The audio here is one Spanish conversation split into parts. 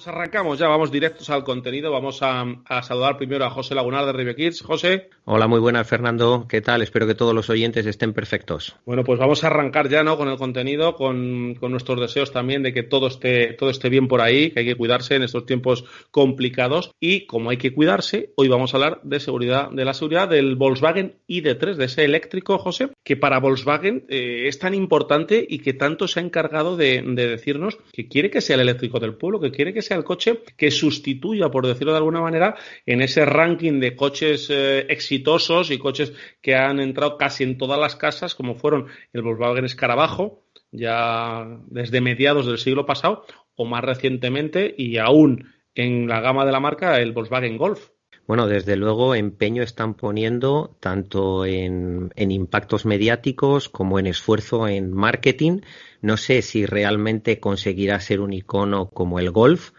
Pues arrancamos ya, vamos directos al contenido. Vamos a saludar primero a José Lagunar de Rive Kids. José. Hola, muy buenas, Fernando. ¿Qué tal? Espero que todos los oyentes estén perfectos. Bueno, pues vamos a arrancar ya, ¿no?, con el contenido, con nuestros deseos también de que todo esté bien por ahí, que hay que cuidarse en estos tiempos complicados. Y como hay que cuidarse, hoy vamos a hablar de la seguridad del Volkswagen ID.3, de ese eléctrico, José, que para Volkswagen es tan importante y que tanto se ha encargado de decirnos que quiere que sea el eléctrico del pueblo, que quiere que sea el coche que sustituya, por decirlo de alguna manera, en ese ranking de coches exitosos y coches que han entrado casi en todas las casas, como fueron el Volkswagen Escarabajo, ya desde mediados del siglo pasado, o más recientemente, y aún en la gama de la marca, el Volkswagen Golf. Bueno, desde luego empeño están poniendo tanto en impactos mediáticos como en esfuerzo en marketing. No sé si realmente conseguirá ser un icono como el Golf,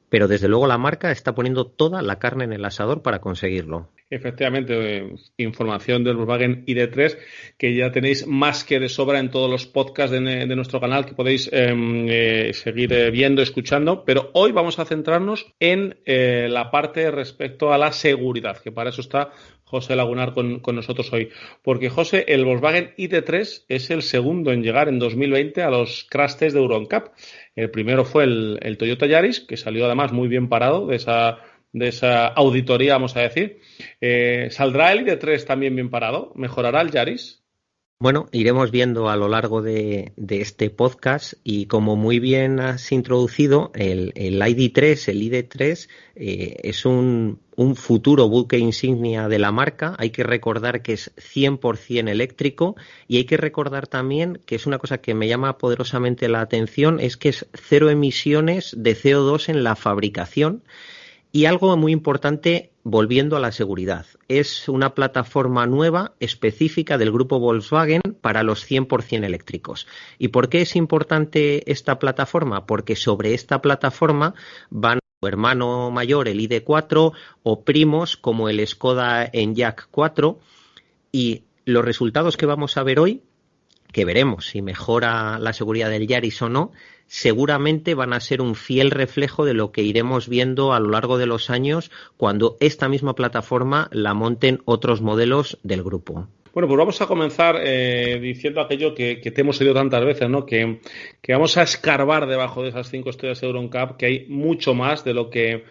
pero desde luego la marca está poniendo toda la carne en el asador para conseguirlo. Efectivamente, información del Volkswagen ID.3 que ya tenéis más que de sobra en todos los podcasts de nuestro canal que podéis seguir viendo, escuchando, pero hoy vamos a centrarnos en la parte respecto a la seguridad, que para eso está José Lagunar con nosotros hoy. Porque, José, el Volkswagen ID.3 es el segundo en llegar en 2020 a los crash test de Euro NCAP. El primero fue el Toyota Yaris, que salió además muy bien parado de esa auditoría, vamos a decir. ¿Saldrá el ID.3 también bien parado? ¿Mejorará el Yaris? Bueno, iremos viendo a lo largo de este podcast y como muy bien has introducido, el ID.3, el ID.3 es un futuro buque insignia de la marca. Hay que recordar que es 100% eléctrico y hay que recordar también que es una cosa que me llama poderosamente la atención, es que es cero emisiones de CO2 en la fabricación. Y algo muy importante, volviendo a la seguridad, es una plataforma nueva específica del grupo Volkswagen para los 100% eléctricos. ¿Y por qué es importante esta plataforma? Porque sobre esta plataforma van su hermano mayor, el ID.4, o primos como el Skoda Enyaq 4, y los resultados que vamos a ver hoy, que veremos si mejora la seguridad del Yaris o no, seguramente van a ser un fiel reflejo de lo que iremos viendo a lo largo de los años cuando esta misma plataforma la monten otros modelos del grupo. Bueno, pues vamos a comenzar diciendo aquello que te hemos oído tantas veces, ¿no? Que vamos a escarbar debajo de esas 5 estrellas Euro NCAP, que hay mucho más de lo que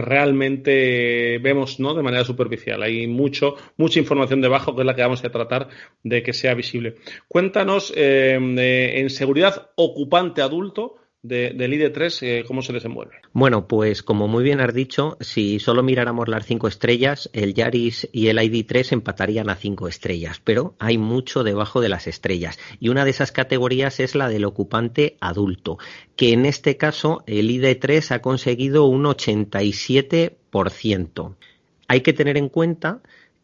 realmente vemos, ¿no?, de manera superficial. Hay mucha información debajo que es la que vamos a tratar de que sea visible. Cuéntanos, en seguridad ocupante adulto, del ID.3, ¿cómo se desenvuelve? Bueno, pues como muy bien has dicho, si solo miráramos las 5 estrellas, el Yaris y el ID.3 empatarían a 5 estrellas, pero hay mucho debajo de las estrellas. Y una de esas categorías es la del ocupante adulto, que en este caso el ID.3 ha conseguido un 87%. Hay que tener en cuenta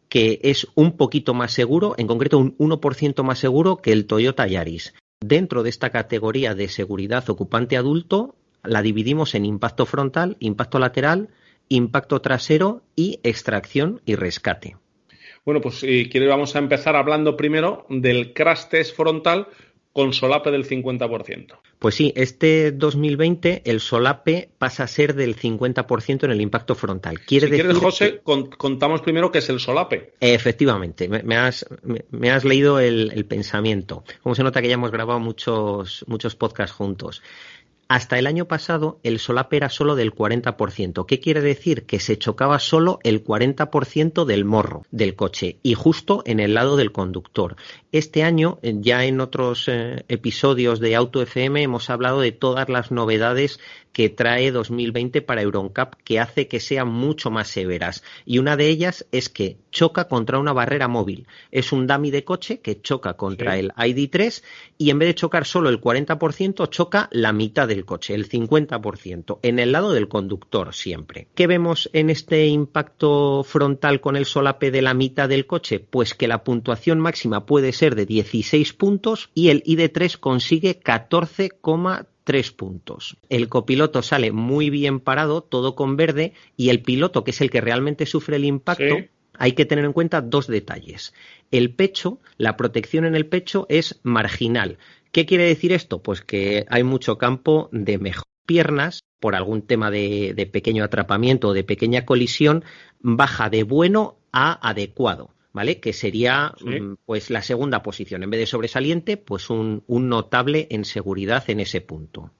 que es un poquito más seguro, en concreto un 1% más seguro que el Toyota Yaris. Dentro de esta categoría de seguridad ocupante adulto, la dividimos en impacto frontal, impacto lateral, impacto trasero y extracción y rescate. Bueno, pues vamos a empezar hablando primero del crash test frontal con solape del 50%. Pues sí, este 2020 el solape pasa a ser del 50% en el impacto frontal. ¿Quieres, José, contamos primero qué es el solape? Efectivamente, me has leído el pensamiento. Como se nota que ya hemos grabado muchos podcasts juntos. Hasta el año pasado el solape era solo del 40%. ¿Qué quiere decir? Que se chocaba solo el 40% del morro del coche y justo en el lado del conductor. Este año, ya en otros episodios de Auto FM, hemos hablado de todas las novedades que trae 2020 para Euro NCAP, que hace que sean mucho más severas. Y una de ellas es que choca contra una barrera móvil. Es un dummy de coche que choca contra el ID.3 y en vez de chocar solo el 40%, choca la mitad del coche, el 50%, en el lado del conductor siempre. ¿Qué vemos en este impacto frontal con el solape de la mitad del coche? Pues que la puntuación máxima puede ser de 16 puntos y el ID.3 consigue 14,3 puntos. El copiloto sale muy bien parado, todo con verde, y el piloto, que es el que realmente sufre el impacto, hay que tener en cuenta dos detalles. El pecho, la protección en el pecho es marginal. ¿Qué quiere decir esto? Pues que hay mucho campo de mejora. Piernas por algún tema de pequeño atrapamiento o de pequeña colisión, baja de bueno a adecuado, ¿vale? Que sería pues la segunda posición. En vez de sobresaliente, pues un notable en seguridad en ese punto.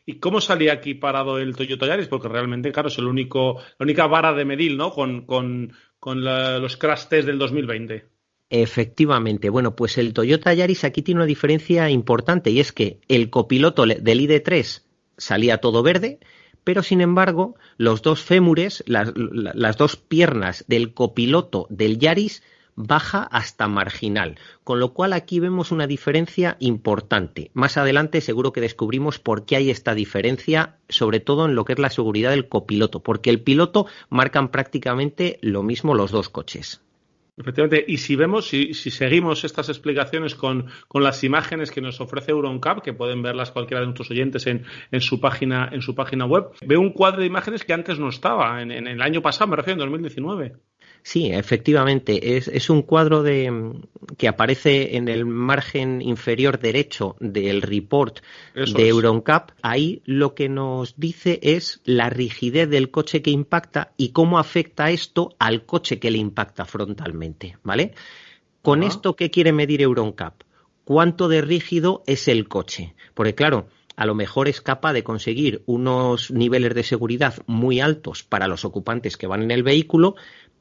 ¿Y cómo salía aquí parado el Toyota Yaris? Porque realmente, claro, es la única vara de medir, ¿no? Con los crash test del 2020. Efectivamente. Bueno, pues el Toyota Yaris aquí tiene una diferencia importante y es que el copiloto del ID3 salía todo verde, pero sin embargo los dos fémures, las dos piernas del copiloto del Yaris baja hasta marginal, con lo cual aquí vemos una diferencia importante. Más adelante seguro que descubrimos por qué hay esta diferencia, sobre todo en lo que es la seguridad del copiloto, porque el piloto marcan prácticamente lo mismo los dos coches. Efectivamente, y si seguimos estas explicaciones con las imágenes que nos ofrece EuronCap, que pueden verlas cualquiera de nuestros oyentes en su página web, veo un cuadro de imágenes que antes no estaba, en el año pasado, me refiero, en 2019. Sí, efectivamente, es un cuadro que aparece en el margen inferior derecho del report de EuronCap. Ahí lo que nos dice es la rigidez del coche que impacta y cómo afecta esto al coche que le impacta frontalmente, ¿vale? Con esto, ¿qué quiere medir EuronCap? ¿Cuánto de rígido es el coche? Porque claro, a lo mejor es capaz de conseguir unos niveles de seguridad muy altos para los ocupantes que van en el vehículo,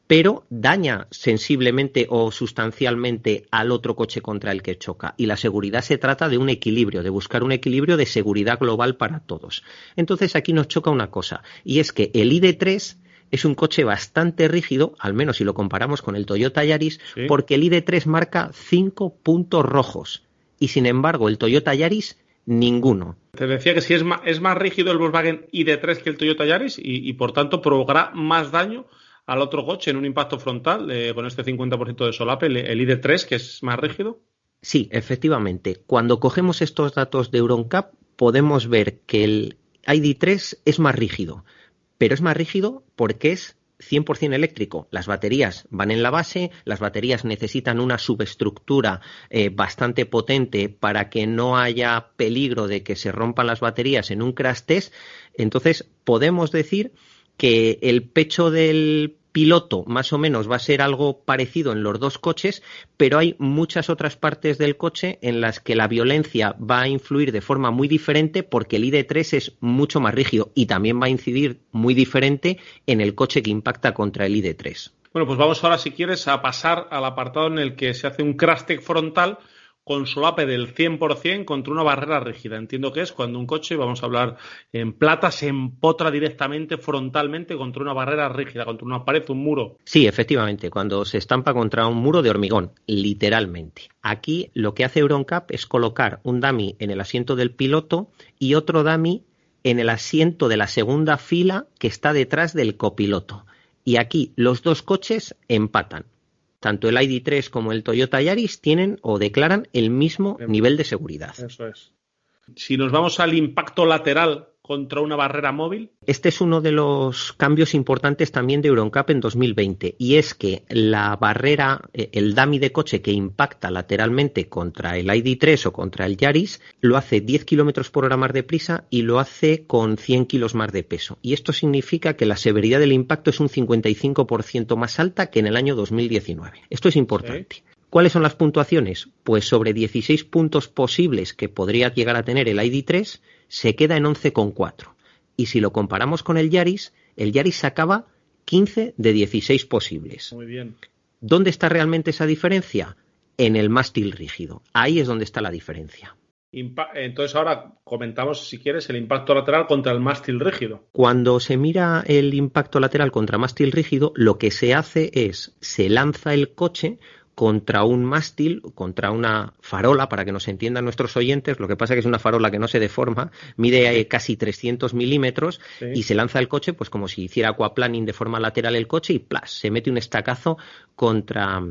pero daña sensiblemente o sustancialmente al otro coche contra el que choca. Y la seguridad se trata de un equilibrio, de buscar un equilibrio de seguridad global para todos. Entonces aquí nos choca una cosa, y es que el ID3 es un coche bastante rígido, al menos si lo comparamos con el Toyota Yaris, porque el ID3 marca 5 puntos rojos, y sin embargo el Toyota Yaris ninguno. Te decía que si es más rígido el Volkswagen ID3 que el Toyota Yaris y por tanto provocará más daño al otro coche en un impacto frontal con este 50% de solape, el ID3, que es más rígido. Sí, efectivamente. Cuando cogemos estos datos de EuronCap, podemos ver que el ID3 es más rígido, pero es más rígido porque es 100% eléctrico. Las baterías van en la base, las baterías necesitan una subestructura bastante potente para que no haya peligro de que se rompan las baterías en un crash test. Entonces, podemos decir que el pecho del piloto más o menos va a ser algo parecido en los dos coches, pero hay muchas otras partes del coche en las que la violencia va a influir de forma muy diferente porque el ID3 es mucho más rígido y también va a incidir muy diferente en el coche que impacta contra el ID3. Bueno, pues vamos ahora, si quieres, a pasar al apartado en el que se hace un crash test frontal con solape del 100% contra una barrera rígida. Entiendo que es cuando un coche, vamos a hablar en plata, se empotra directamente, frontalmente, contra una barrera rígida, contra una pared, un muro. Sí, efectivamente, cuando se estampa contra un muro de hormigón, literalmente. Aquí lo que hace EuronCap es colocar un dummy en el asiento del piloto y otro dummy en el asiento de la segunda fila que está detrás del copiloto. Y aquí los dos coches empatan. Tanto el ID3 como el Toyota Yaris tienen o declaran el mismo nivel de seguridad. Eso es. Si nos vamos al impacto lateral contra una barrera móvil. Este es uno de los cambios importantes también de EuronCap en 2020 y es que la barrera, el dummy de coche que impacta lateralmente contra el ID3 o contra el Yaris lo hace 10 km por hora más de prisa y lo hace con 100 kilos más de peso. Y esto significa que la severidad del impacto es un 55% más alta que en el año 2019. Esto es importante. Sí. ¿Cuáles son las puntuaciones? Pues sobre 16 puntos posibles que podría llegar a tener el ID3, se queda en 11,4. Y si lo comparamos con el Yaris sacaba 15 de 16 posibles. Muy bien. ¿Dónde está realmente esa diferencia? En el mástil rígido. Ahí es donde está la diferencia. Entonces ahora comentamos, si quieres, el impacto lateral contra el mástil rígido. Cuando se mira el impacto lateral contra mástil rígido, lo que se hace es, se lanza el coche contra un mástil, contra una farola, para que nos entiendan nuestros oyentes. Lo que pasa es que es una farola que no se deforma, mide casi 300 milímetros y se lanza el coche pues como si hiciera aquaplaning de forma lateral el coche y ¡plas! Se mete un estacazo contra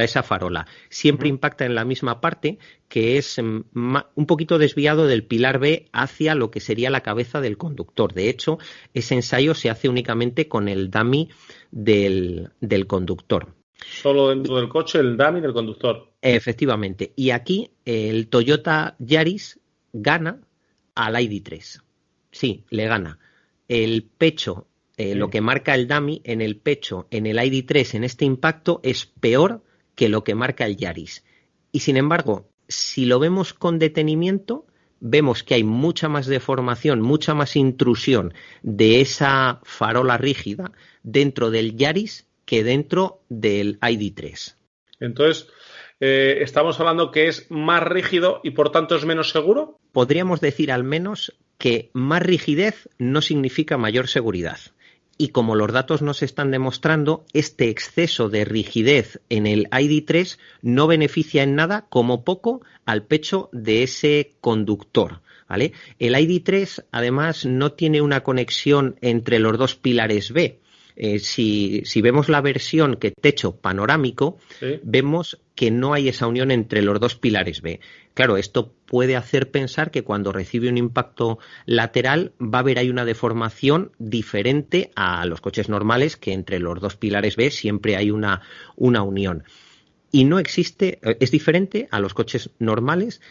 esa farola. Siempre impacta en la misma parte, que es un poquito desviado del pilar B hacia lo que sería la cabeza del conductor. De hecho, ese ensayo se hace únicamente con el dummy del conductor. Solo dentro del coche, el dummy del conductor. Efectivamente. Y aquí el Toyota Yaris gana al ID3. Sí, le gana. el pecho, lo que marca el dummy en el pecho, en el ID3, en este impacto, es peor que lo que marca el Yaris. Y sin embargo, si lo vemos con detenimiento, vemos que hay mucha más deformación, mucha más intrusión de esa farola rígida dentro del Yaris que dentro del ID3. Entonces, ¿estamos hablando que es más rígido y por tanto es menos seguro? Podríamos decir al menos que más rigidez no significa mayor seguridad. Y como los datos nos están demostrando, este exceso de rigidez en el ID3 no beneficia en nada, como poco, al pecho de ese conductor, ¿vale? El ID3, además, no tiene una conexión entre los dos pilares B. Si vemos la versión que techo panorámico, ¿sí?, vemos que no hay esa unión entre los dos pilares B. Claro, esto puede hacer pensar que cuando recibe un impacto lateral va a haber ahí una deformación diferente a los coches normales, que entre los dos pilares B siempre hay una unión. Y no existe, es diferente a los coches normales,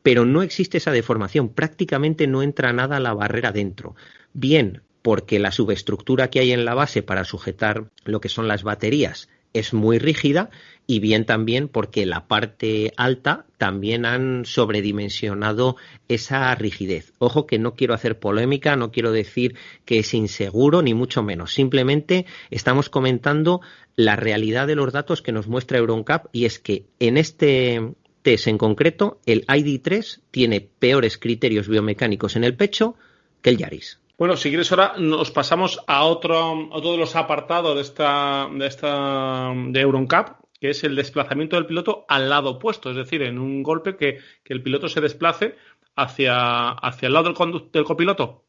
pero no existe esa deformación. Prácticamente no entra nada a la barrera dentro. Bien, porque la subestructura que hay en la base para sujetar lo que son las baterías es muy rígida, y bien también porque la parte alta también han sobredimensionado esa rigidez. Ojo que no quiero hacer polémica, no quiero decir que es inseguro, ni mucho menos. Simplemente estamos comentando la realidad de los datos que nos muestra Euro NCAP, y es que en este test en concreto el ID3 tiene peores criterios biomecánicos en el pecho que el Yaris. Bueno, si quieres ahora nos pasamos a otro de los apartados de Euro NCAP, que es el desplazamiento del piloto al lado opuesto, es decir, en un golpe que el piloto se desplace hacia el lado del copiloto.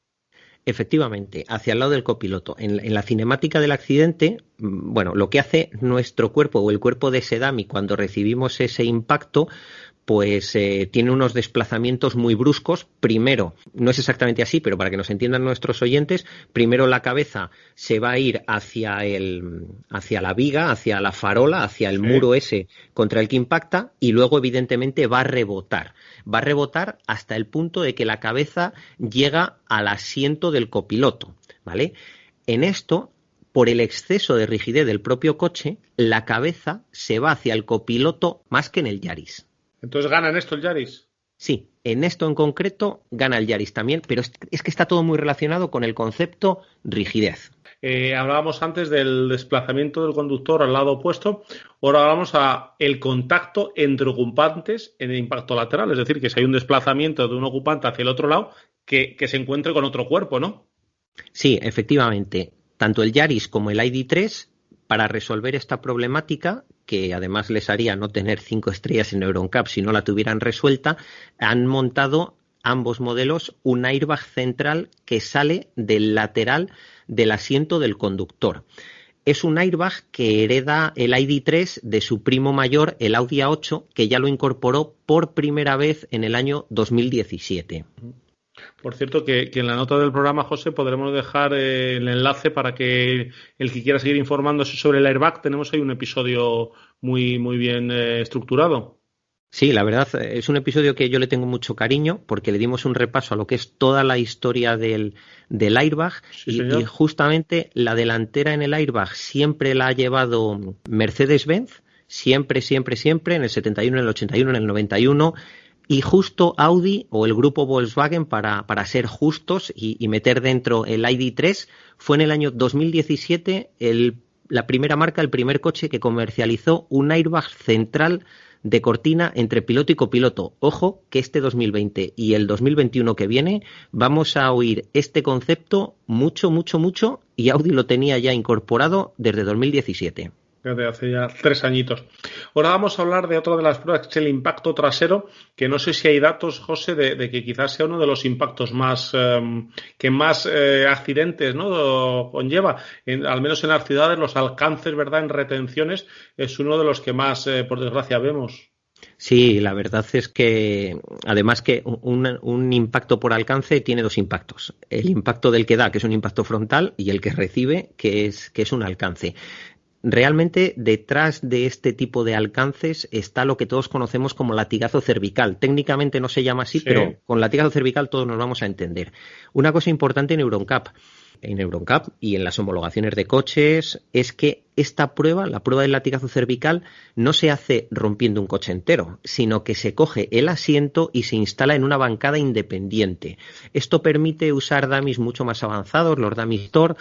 Efectivamente, hacia el lado del copiloto. En la cinemática del accidente, bueno, lo que hace nuestro cuerpo o el cuerpo de ese dummy cuando recibimos ese impacto, pues tiene unos desplazamientos muy bruscos. Primero, no es exactamente así, pero para que nos entiendan nuestros oyentes, primero la cabeza se va a ir hacia la viga, hacia la farola, hacia el muro ese contra el que impacta, y luego evidentemente va a rebotar. Va a rebotar hasta el punto de que la cabeza llega al asiento del copiloto, ¿vale? En esto, por el exceso de rigidez del propio coche, la cabeza se va hacia el copiloto más que en el Yaris. ¿Entonces gana en esto el Yaris? Sí, en esto en concreto gana el Yaris también, pero es que está todo muy relacionado con el concepto rigidez. Hablábamos antes del desplazamiento del conductor al lado opuesto, ahora hablamos a el contacto entre ocupantes en el impacto lateral, es decir, que si hay un desplazamiento de un ocupante hacia el otro lado, que se encuentre con otro cuerpo, ¿no? Sí, efectivamente, tanto el Yaris como el ID3, para resolver esta problemática, que además les haría no tener 5 estrellas en Euro NCAP si no la tuvieran resuelta, han montado ambos modelos un airbag central que sale del lateral del asiento del conductor. Es un airbag que hereda el ID3 de su primo mayor, el Audi A8, que ya lo incorporó por primera vez en el año 2017. Por cierto, que en la nota del programa, José, podremos dejar el enlace para que el que quiera seguir informándose sobre el airbag. Tenemos ahí un episodio muy, muy bien estructurado. Sí, la verdad es un episodio que yo le tengo mucho cariño porque le dimos un repaso a lo que es toda la historia del airbag, sí, y justamente la delantera en el airbag siempre la ha llevado Mercedes-Benz, siempre, en el 71, en el 81, en el 91... Y justo Audi o el grupo Volkswagen, para ser justos y meter dentro el ID3, fue en el año 2017 la primera marca, el primer coche que comercializó un airbag central de cortina entre piloto y copiloto. Ojo que este 2020 y el 2021 que viene vamos a oír este concepto mucho, y Audi lo tenía ya incorporado desde 2017. De hace ya 3 añitos. Ahora vamos a hablar de otra de las pruebas, que es el impacto trasero, que no sé si hay datos, José, de que quizás sea uno de los impactos que más accidentes, ¿no?, conlleva. Al menos en las ciudades, los alcances, ¿verdad?, en retenciones, es uno de los que más, por desgracia, vemos. Sí, la verdad es que además que un impacto por alcance tiene 2 impactos. El impacto del que da, que es un impacto frontal, y el que recibe, que es un alcance. Realmente detrás de este tipo de alcances está lo que todos conocemos como latigazo cervical. Técnicamente no se llama así, sí, pero con latigazo cervical todos nos vamos a entender. Una cosa importante en Euro NCAP: en EuronCap y en las homologaciones de coches, es que esta prueba, la prueba del latigazo cervical, no se hace rompiendo un coche entero, sino que se coge el asiento y se instala en una bancada independiente. Esto permite usar dummies mucho más avanzados, los dummies Thor,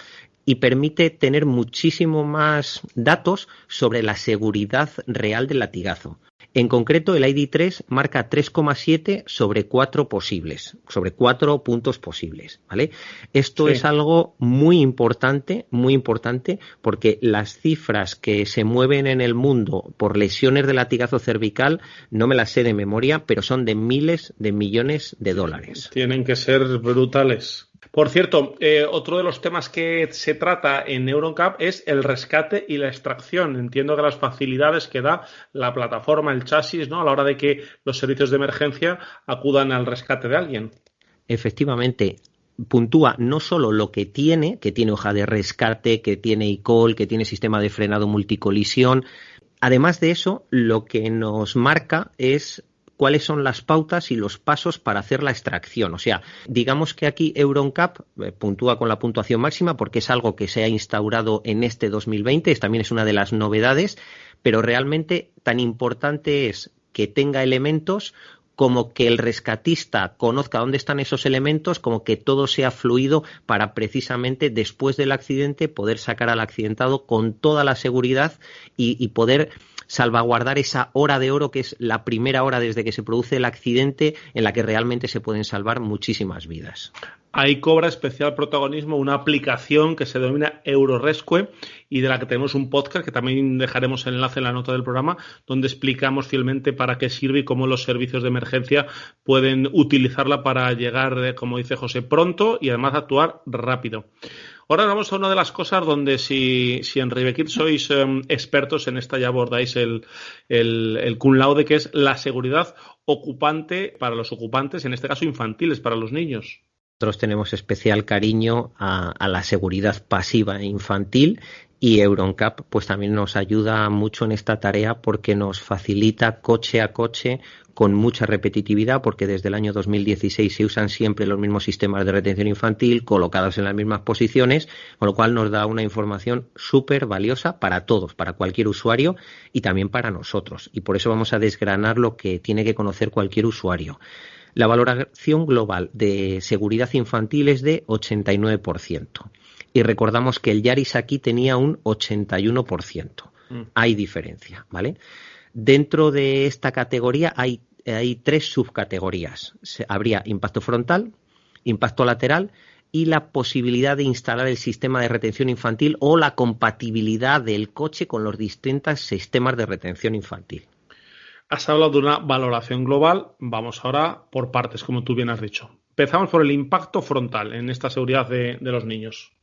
y permite tener muchísimo más datos sobre la seguridad real del latigazo. En concreto, el ID3 marca 3,7 sobre 4 posibles, sobre 4 puntos posibles, ¿vale? Esto es algo muy importante, porque las cifras que se mueven en el mundo por lesiones de latigazo cervical, no me las sé de memoria, pero son de miles de millones de dólares. Tienen que ser brutales. Por cierto, otro de los temas que se trata en EuronCap es el rescate y la extracción. Entiendo que las facilidades que da la plataforma, el chasis, ¿no?, a la hora de que los servicios de emergencia acudan al rescate de alguien. Efectivamente, puntúa no solo lo que tiene hoja de rescate, que tiene e-call, que tiene sistema de frenado multicolisión. Además de eso, lo que nos marca es cuáles son las pautas y los pasos para hacer la extracción. O sea, digamos que aquí EuronCap puntúa con la puntuación máxima porque es algo que se ha instaurado en este 2020, también es una de las novedades, pero realmente tan importante es que tenga elementos como que el rescatista conozca dónde están esos elementos, como que todo sea fluido para precisamente después del accidente poder sacar al accidentado con toda la seguridad y poder salvaguardar esa hora de oro que es la primera hora desde que se produce el accidente en la que realmente se pueden salvar muchísimas vidas. Ahí cobra especial protagonismo una aplicación que se denomina EuroRescue y de la que tenemos un podcast que también dejaremos el enlace en la nota del programa, donde explicamos fielmente para qué sirve y cómo los servicios de emergencia pueden utilizarla para llegar, como dice José, pronto y además actuar rápido. Ahora vamos a una de las cosas donde si en Rivekit sois expertos en esta, ya abordáis el cum laude, que es la seguridad ocupante para los ocupantes, en este caso infantiles, para los niños. Nosotros tenemos especial cariño a la seguridad pasiva e infantil y EuronCap pues también nos ayuda mucho en esta tarea porque nos facilita coche a coche con mucha repetitividad porque desde el año 2016 se usan siempre los mismos sistemas de retención infantil colocados en las mismas posiciones, con lo cual nos da una información súper valiosa para todos, para cualquier usuario y también para nosotros. Y por eso vamos a desgranar lo que tiene que conocer cualquier usuario. La valoración global de seguridad infantil es de 89%. Y recordamos que el Yaris aquí tenía un 81%. Hay diferencia, ¿vale? Dentro de esta categoría hay 3 subcategorías. Habría impacto frontal, impacto lateral y la posibilidad de instalar el sistema de retención infantil o la compatibilidad del coche con los distintos sistemas de retención infantil. Has hablado de una valoración global, vamos ahora por partes, como tú bien has dicho. Empezamos por el impacto frontal en esta seguridad de los niños.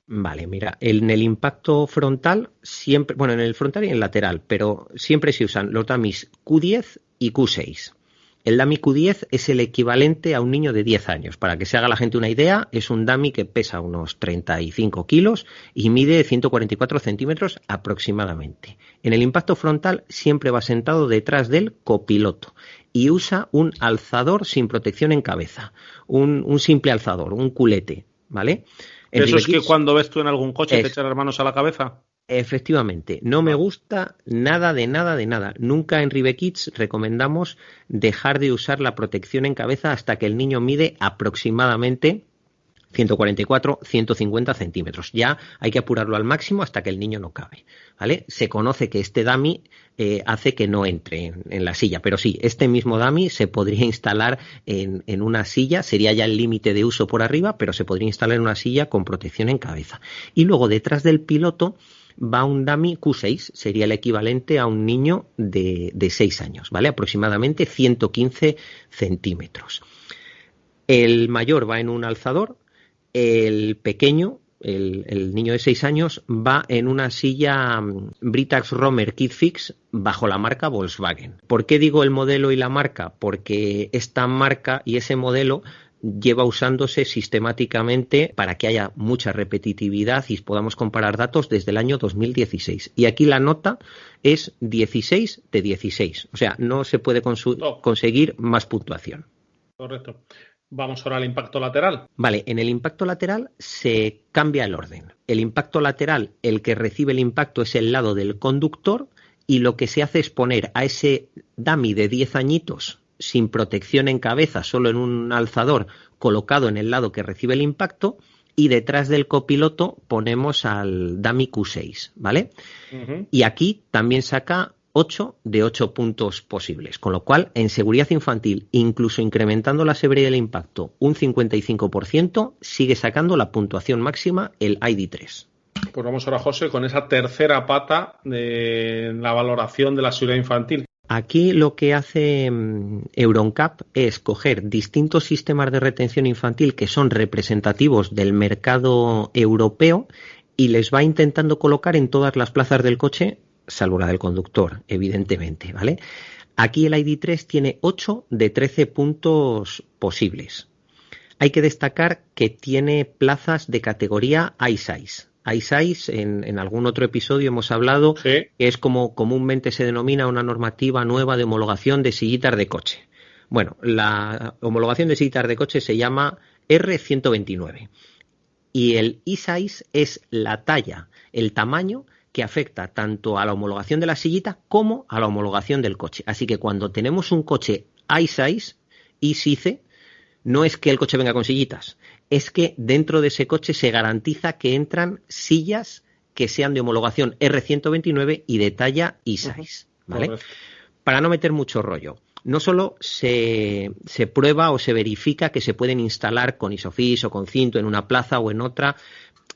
Vale, mira, en el impacto frontal siempre, bueno, en el frontal y en el lateral, pero siempre se usan los dummies Q10 y Q6. El dummy Q10 es el equivalente a un niño de 10 años. Para que se haga la gente una idea, es un dummy que pesa unos 35 kilos y mide 144 centímetros aproximadamente. En el impacto frontal siempre va sentado detrás del copiloto y usa un alzador sin protección en cabeza, un simple alzador, un culete, ¿vale? ¿Eso es que cuando ves tú en algún coche te echas las manos a la cabeza? Efectivamente, no me gusta nada de nada. Nunca en Rivekids recomendamos dejar de usar la protección en cabeza hasta que el niño mide aproximadamente 144, 150 centímetros. Ya hay que apurarlo al máximo hasta que el niño no cabe, ¿vale? Se conoce que este dummy hace que no entre en la silla, pero sí, este mismo dummy se podría instalar en una silla, sería ya el límite de uso por arriba, pero se podría instalar en una silla con protección en cabeza. Y luego detrás del piloto va un dummy Q6, sería el equivalente a un niño de 6 años, ¿vale? Aproximadamente 115 centímetros. El mayor va en un alzador, el pequeño, el niño de 6 años, va en una silla Britax Romer KidFix bajo la marca Volkswagen. ¿Por qué digo el modelo y la marca? Porque esta marca y ese modelo lleva usándose sistemáticamente para que haya mucha repetitividad y podamos comparar datos desde el año 2016. Y aquí la nota es 16 de 16. O sea, no se puede conseguir más puntuación. Correcto. Vamos ahora al impacto lateral. Vale, en el impacto lateral se cambia el orden. El impacto lateral, el que recibe el impacto es el lado del conductor y lo que se hace es poner a ese dummy de 10 añitos sin protección en cabeza, solo en un alzador colocado en el lado que recibe el impacto y detrás del copiloto ponemos al dummy Q6, ¿vale? Uh-huh. Y aquí también saca 8 de 8 puntos posibles, con lo cual en seguridad infantil, incluso incrementando la severidad del impacto un 55%, sigue sacando la puntuación máxima el ID3. Pues vamos ahora, José, con esa tercera pata de la valoración de la seguridad infantil. Aquí lo que hace EuronCap es coger distintos sistemas de retención infantil que son representativos del mercado europeo y les va intentando colocar en todas las plazas del coche, salvo la del conductor, evidentemente, ¿vale? Aquí el ID3 tiene 8 de 13 puntos posibles. Hay que destacar que tiene plazas de categoría i6. i6, en algún otro episodio hemos hablado, sí, que es como comúnmente se denomina una normativa nueva de homologación de sillitas de coche. Bueno, la homologación de sillitas de coche se llama R129 y el i6 es la talla, el tamaño que afecta tanto a la homologación de la sillita como a la homologación del coche. Así que cuando tenemos un coche i6, i6, no es que el coche venga con sillitas, es que dentro de ese coche se garantiza que entran sillas que sean de homologación R129 y de talla i6, ¿vale? Para no meter mucho rollo, no solo se prueba o se verifica que se pueden instalar con Isofix o con cinto en una plaza o en otra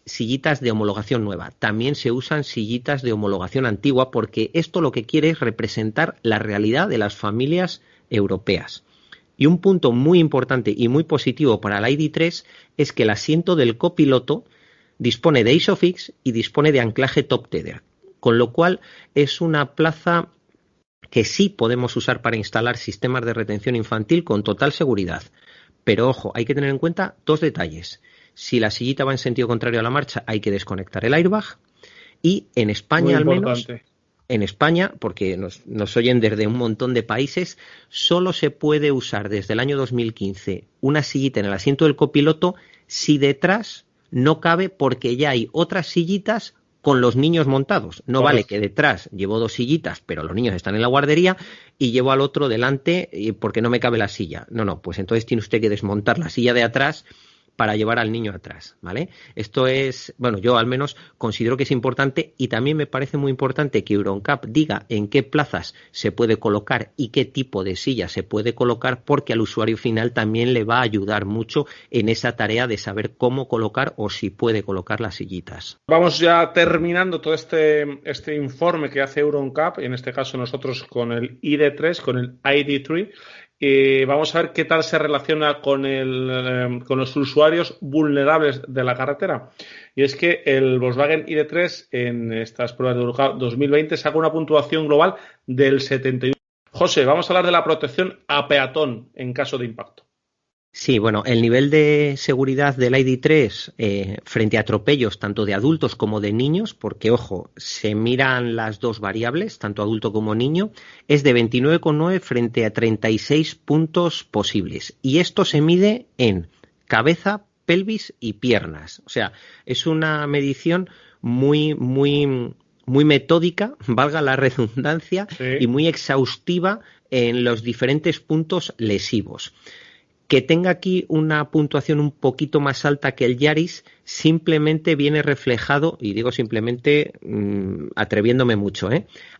sillitas de homologación nueva, también se usan sillitas de homologación antigua porque esto lo que quiere es representar la realidad de las familias europeas. Y un punto muy importante y muy positivo para el ID3 es que el asiento del copiloto dispone de Isofix y dispone de anclaje top tether, con lo cual es una plaza que sí podemos usar para instalar sistemas de retención infantil con total seguridad. Pero ojo, hay que tener en cuenta dos detalles. Si la sillita va en sentido contrario a la marcha, hay que desconectar el airbag y en España al menos... En España, porque nos oyen desde un montón de países, solo se puede usar desde el año 2015 una sillita en el asiento del copiloto si detrás no cabe porque ya hay otras sillitas con los niños montados. No vale que detrás llevo dos sillitas, pero los niños están en la guardería y llevo al otro delante porque no me cabe la silla. No, pues entonces tiene usted que desmontar la silla de atrás para llevar al niño atrás, ¿vale? Esto es, bueno, yo al menos considero que es importante y también me parece muy importante que EuronCap diga en qué plazas se puede colocar y qué tipo de silla se puede colocar porque al usuario final también le va a ayudar mucho en esa tarea de saber cómo colocar o si puede colocar las sillitas. Vamos ya terminando todo este informe que hace EuronCap, en este caso nosotros con el ID3, con el ID3, vamos a ver qué tal se relaciona con los usuarios vulnerables de la carretera. Y es que el Volkswagen ID3 en estas pruebas de Eurocar 2020 saca una puntuación global del 71. José, vamos a hablar de la protección a peatón en caso de impacto. Sí, bueno, el nivel de seguridad del ID3 frente a atropellos tanto de adultos como de niños, porque, ojo, se miran las dos variables, tanto adulto como niño, es de 29,9 frente a 36 puntos posibles. Y esto se mide en cabeza, pelvis y piernas. O sea, es una medición muy metódica, valga la redundancia, sí, y muy exhaustiva en los diferentes puntos lesivos. Que tenga aquí una puntuación un poquito más alta que el Yaris simplemente viene reflejado, y digo simplemente atreviéndome mucho,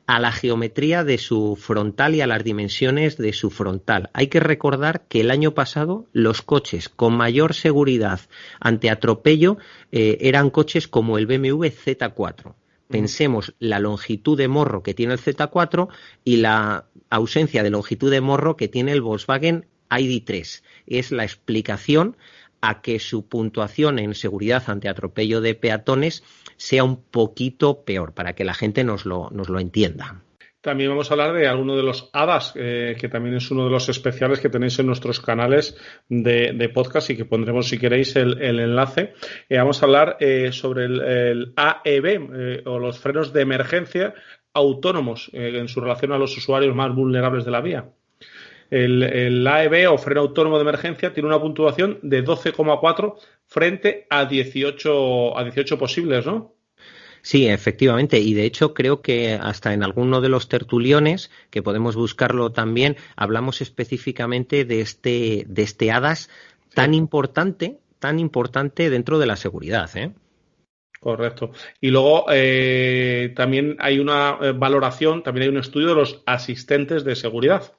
a la geometría de su frontal y a las dimensiones de su frontal. Hay que recordar que el año pasado los coches con mayor seguridad ante atropello eran coches como el BMW Z4. Pensemos la longitud de morro que tiene el Z4 y la ausencia de longitud de morro que tiene el Volkswagen ID3. Es la explicación a que su puntuación en seguridad ante atropello de peatones sea un poquito peor, para que la gente nos lo entienda. También vamos a hablar de alguno de los ADAS, que también es uno de los especiales que tenéis en nuestros canales de podcast y que pondremos, si queréis, el enlace. Vamos a hablar sobre el AEB, o los frenos de emergencia autónomos, en su relación a los usuarios más vulnerables de la vía. El AEB o freno autónomo de emergencia tiene una puntuación de 12,4 frente a 18 posibles, ¿no? Sí, efectivamente. Y de hecho creo que hasta en alguno de los tertuliones, que podemos buscarlo también, hablamos específicamente de este HADAS tan importante dentro de la seguridad, ¿eh? Correcto. Y luego también hay una valoración, también hay un estudio de los asistentes de seguridad.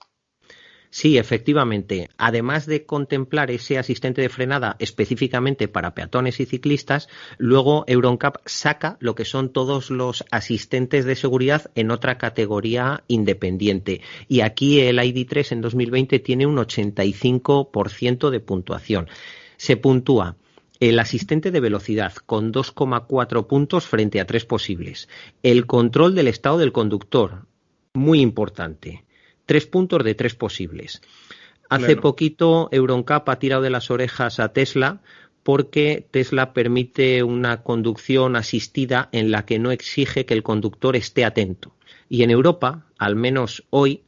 Sí, efectivamente. Además de contemplar ese asistente de frenada específicamente para peatones y ciclistas, luego EuronCap saca lo que son todos los asistentes de seguridad en otra categoría independiente. Y aquí el ID3 en 2020 tiene un 85% de puntuación. Se puntúa el asistente de velocidad con 2,4 puntos frente a 3 posibles. El control del estado del conductor, muy importante. 3 puntos de 3 posibles. Hace poquito EuronCap ha tirado de las orejas a Tesla porque Tesla permite una conducción asistida en la que no exige que el conductor esté atento. Y en Europa, al menos hoy,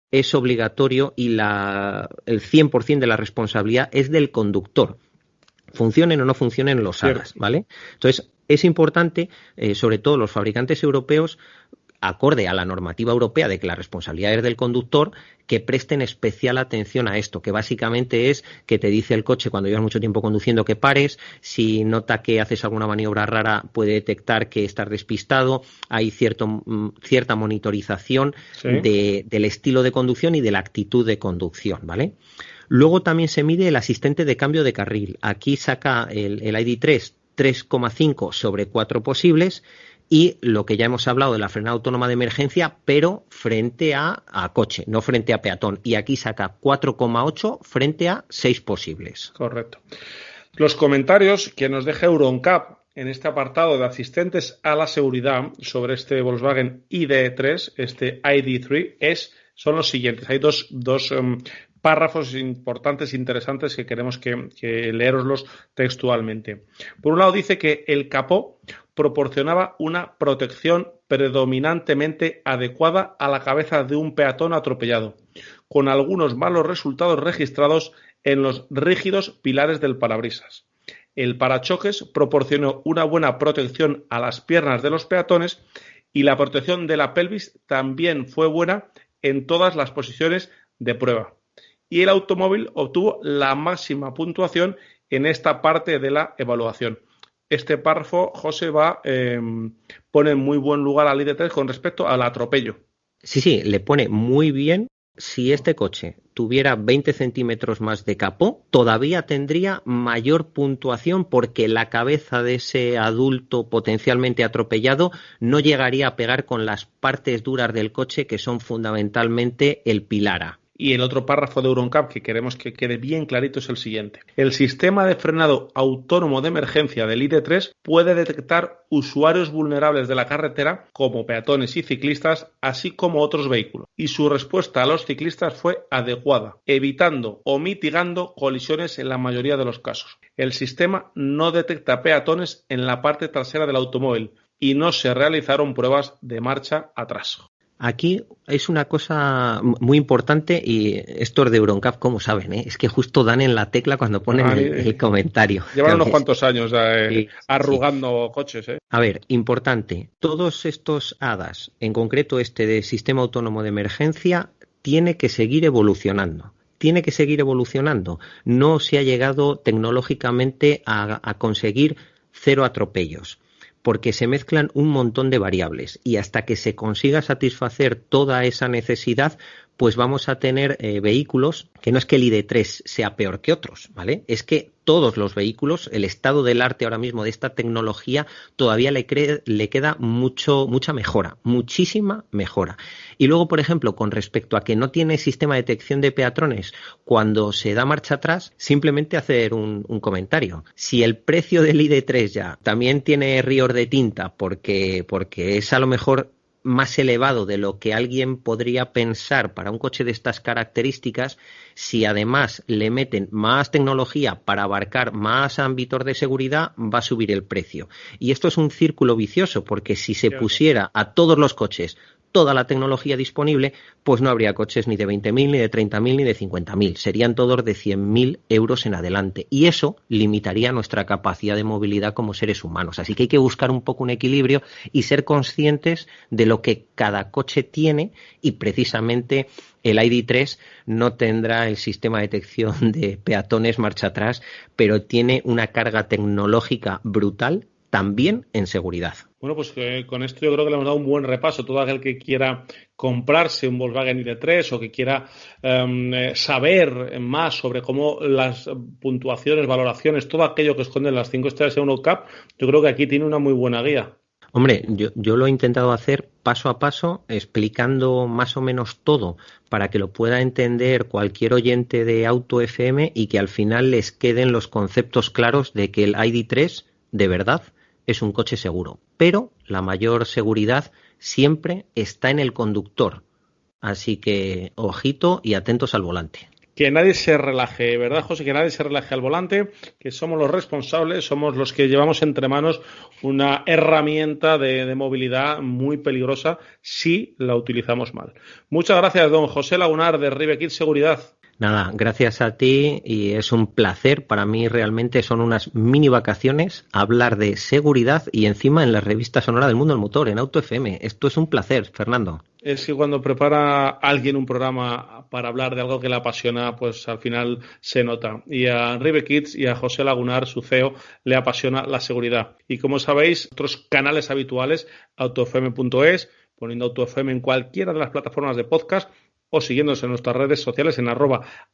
es obligatorio y el 100% de la responsabilidad es del conductor. Funcionen o no funcionen los HADAS, ¿vale? Entonces, es importante, sobre todo los fabricantes europeos, acorde a la normativa europea de que la responsabilidad es del conductor, que presten especial atención a esto, que básicamente es que te dice el coche cuando llevas mucho tiempo conduciendo que pares, si nota que haces alguna maniobra rara puede detectar que estás despistado, hay cierta monitorización del estilo de conducción y de la actitud de conducción, ¿vale? Luego también se mide el asistente de cambio de carril. Aquí saca el ID3 3,5 sobre 4 posibles, y lo que ya hemos hablado de la frenada autónoma de emergencia, pero frente a coche, no frente a peatón. Y aquí saca 4,8 frente a 6 posibles. Correcto. Los comentarios que nos deja EuronCap en este apartado de asistentes a la seguridad sobre este Volkswagen ID3, este ID3, son los siguientes. Hay dos párrafos importantes, interesantes, que queremos que leeroslos textualmente. Por un lado dice que el capó proporcionaba una protección predominantemente adecuada a la cabeza de un peatón atropellado, con algunos malos resultados registrados en los rígidos pilares del parabrisas. El parachoques proporcionó una buena protección a las piernas de los peatones y la protección de la pelvis también fue buena en todas las posiciones de prueba. Y el automóvil obtuvo la máxima puntuación en esta parte de la evaluación. Este párrafo, José, pone en muy buen lugar al ID3 con respecto al atropello. Sí, le pone muy bien. Si este coche tuviera 20 centímetros más de capó, todavía tendría mayor puntuación porque la cabeza de ese adulto potencialmente atropellado no llegaría a pegar con las partes duras del coche, que son fundamentalmente el pilar A. Y el otro párrafo de EuronCap que queremos que quede bien clarito es el siguiente. El sistema de frenado autónomo de emergencia del ID3 puede detectar usuarios vulnerables de la carretera, como peatones y ciclistas, así como otros vehículos. Y su respuesta a los ciclistas fue adecuada, evitando o mitigando colisiones en la mayoría de los casos. El sistema no detecta peatones en la parte trasera del automóvil y no se realizaron pruebas de marcha atrás. Aquí es una cosa muy importante y estos de EuronCap, ¿cómo saben? Es que justo dan en la tecla cuando ponen el comentario. Llevan unos cuantos años arrugando coches. A ver, importante. Todos estos HADAS, en concreto este de Sistema Autónomo de Emergencia, tiene que seguir evolucionando. Tiene que seguir evolucionando. No se ha llegado tecnológicamente a conseguir 0 atropellos, porque se mezclan un montón de variables y hasta que se consiga satisfacer toda esa necesidad, pues vamos a tener vehículos que no es que el ID3 sea peor que otros, ¿vale? Es que todos los vehículos, el estado del arte ahora mismo de esta tecnología, todavía le queda mucha mejora, muchísima mejora. Y luego, por ejemplo, con respecto a que no tiene sistema de detección de peatones, cuando se da marcha atrás, simplemente hacer un comentario. Si el precio del ID3 ya también tiene ríos de tinta porque es a lo mejor más elevado de lo que alguien podría pensar para un coche de estas características, si además le meten más tecnología para abarcar más ámbitos de seguridad, va a subir el precio. Y esto es un círculo vicioso, porque si se pusiera a todos los coches toda la tecnología disponible, pues no habría coches ni de 20.000, ni de 30.000, ni de 50.000. Serían todos de 100.000 euros en adelante. Y eso limitaría nuestra capacidad de movilidad como seres humanos. Así que hay que buscar un poco un equilibrio y ser conscientes de lo que cada coche tiene, y precisamente el ID.3 no tendrá el sistema de detección de peatones marcha atrás, pero tiene una carga tecnológica brutal también en seguridad. Bueno, pues con esto yo creo que le hemos dado un buen repaso. Todo aquel que quiera comprarse un Volkswagen ID.3 o que quiera saber más sobre cómo las puntuaciones, valoraciones, todo aquello que esconden las 5 estrellas en Euroncap, yo creo que aquí tiene una muy buena guía. Hombre, yo lo he intentado hacer paso a paso, explicando más o menos todo para que lo pueda entender cualquier oyente de Auto FM y que al final les queden los conceptos claros de que el ID.3 de verdad es un coche seguro, pero la mayor seguridad siempre está en el conductor, así que ojito y atentos al volante. Que nadie se relaje, ¿verdad, José? Que nadie se relaje al volante, que somos los responsables, somos los que llevamos entre manos una herramienta de movilidad muy peligrosa si la utilizamos mal. Muchas gracias, don José Lagunar, de Rivekids Seguridad. Nada, gracias a ti, y es un placer. Para mí realmente son unas mini vacaciones hablar de seguridad y encima en la revista sonora del mundo del motor, en Auto FM. Esto es un placer, Fernando. Es que cuando prepara alguien un programa para hablar de algo que le apasiona, pues al final se nota. Y a Rivekids y a José Lagunar, su CEO, le apasiona la seguridad. Y como sabéis, otros canales habituales, autofm.es, poniendo AutoFM en cualquiera de las plataformas de podcast, o siguiéndonos en nuestras redes sociales en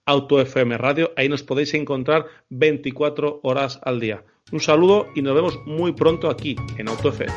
@AutoFMRadio. Ahí nos podéis encontrar 24 horas al día. Un saludo y nos vemos muy pronto aquí en AutoFM.